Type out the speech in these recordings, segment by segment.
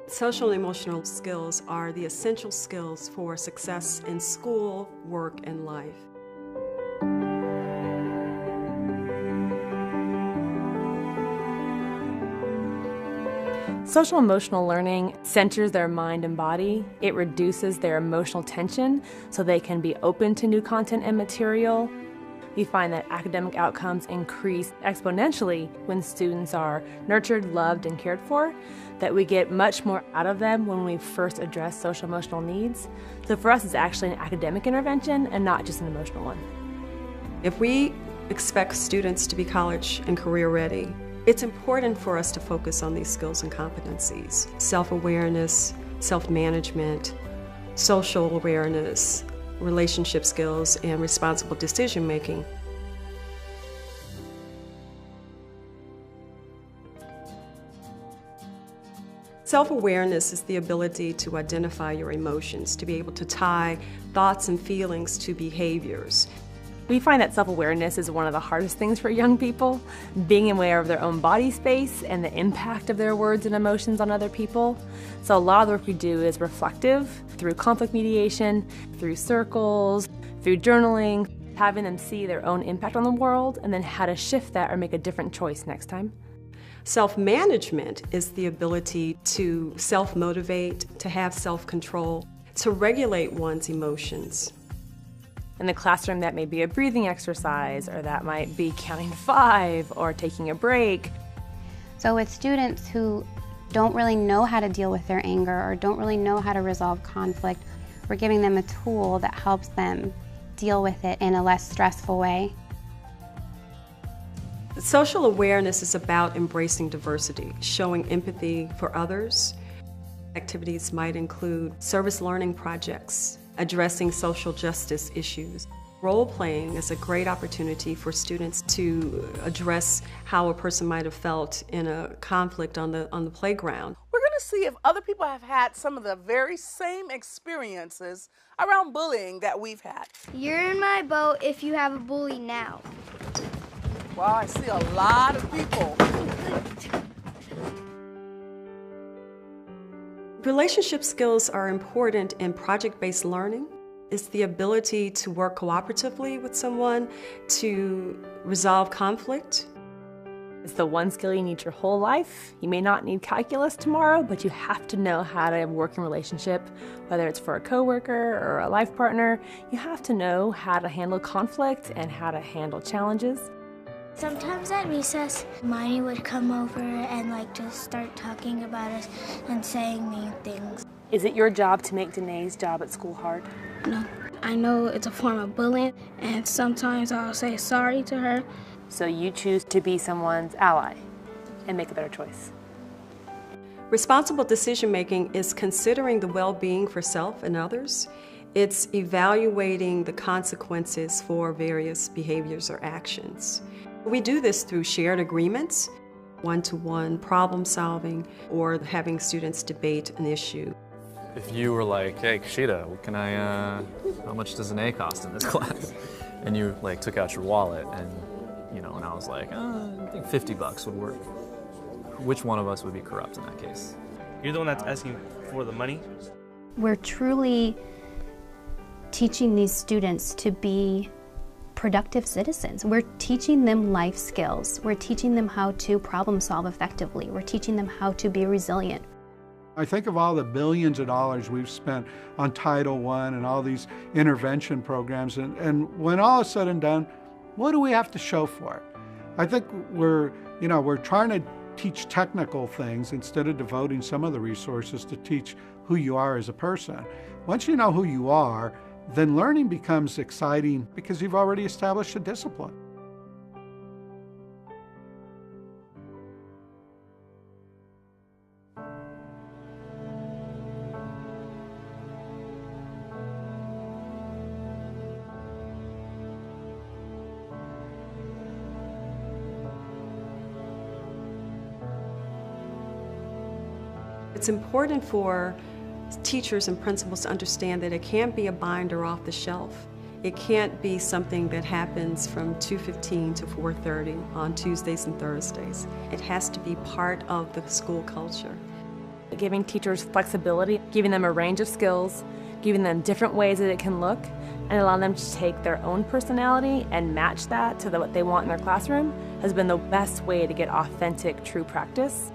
Social and emotional skills are the essential skills for success in school, work, and life. Social emotional learning centers their mind and body. It reduces their emotional tension so they can be open to new content and material. We find that academic outcomes increase exponentially when students are nurtured, loved, and cared for, that we get much more out of them when we first address social emotional needs. So for us, it's actually an academic intervention and not just an emotional one. If we expect students to be college and career ready, it's important for us to focus on these skills and competencies: self-awareness, self-management, social awareness, relationship skills, and responsible decision-making. Self-awareness is the ability to identify your emotions, to be able to tie thoughts and feelings to behaviors. We find that self-awareness is one of the hardest things for young people, being aware of their own body space and the impact of their words and emotions on other people. So a lot of the work we do is reflective, through conflict mediation, through circles, through journaling, having them see their own impact on the world and then how to shift that or make a different choice next time. Self-management is the ability to self-motivate, to have self-control, to regulate one's emotions. In the classroom, that may be a breathing exercise, or that might be counting to 5 or taking a break. So with students who don't really know how to deal with their anger or don't really know how to resolve conflict, we're giving them a tool that helps them deal with it in a less stressful way. Social awareness is about embracing diversity, showing empathy for others. Activities might include service learning projects, addressing social justice issues. Role-playing is a great opportunity for students to address how a person might have felt in a conflict on the playground. We're going to see if other people have had some of the very same experiences around bullying that we've had. You're in my boat if you have a bully now. Wow, I see a lot of people. Relationship skills are important in project-based learning. It's the ability to work cooperatively with someone, to resolve conflict. It's the one skill you need your whole life. You may not need calculus tomorrow, but you have to know how to work in relationship, whether it's for a coworker or a life partner. You have to know how to handle conflict and how to handle challenges. Sometimes at recess, Miney would come over and just start talking about us and saying mean things. Is it your job to make Danae's job at school hard? No. I know it's a form of bullying, and sometimes I'll say sorry to her. So you choose to be someone's ally and make a better choice. Responsible decision-making is considering the well-being for self and others. It's evaluating the consequences for various behaviors or actions. We do this through shared agreements, one-to-one problem solving, or having students debate an issue. If you were like, hey, Kashida, how much does an A cost in this class? And you took out your wallet and, and I was like, I think $50 would work. Which one of us would be corrupt in that case? You're the one that's asking for the money? We're truly teaching these students to be productive citizens. We're teaching them life skills. We're teaching them how to problem solve effectively. We're teaching them how to be resilient. I think of all the billions of dollars we've spent on Title I and all these intervention programs, and when all is said and done, what do we have to show for it? I think we're trying to teach technical things instead of devoting some of the resources to teach who you are as a person. Once you know who you are, then learning becomes exciting because you've already established a discipline. It's important for teachers and principals to understand that it can't be a binder off the shelf. It can't be something that happens from 2:15 to 4:30 on Tuesdays and Thursdays. It has to be part of the school culture. Giving teachers flexibility, giving them a range of skills, giving them different ways that it can look, and allowing them to take their own personality and match that to what they want in their classroom has been the best way to get authentic, true practice.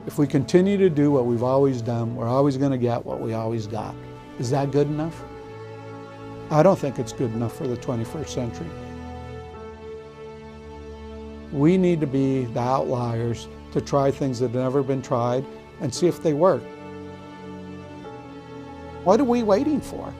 If we continue to do what we've always done, we're always going to get what we always got. Is that good enough? I don't think it's good enough for the 21st century. We need to be the outliers to try things that have never been tried and see if they work. What are we waiting for?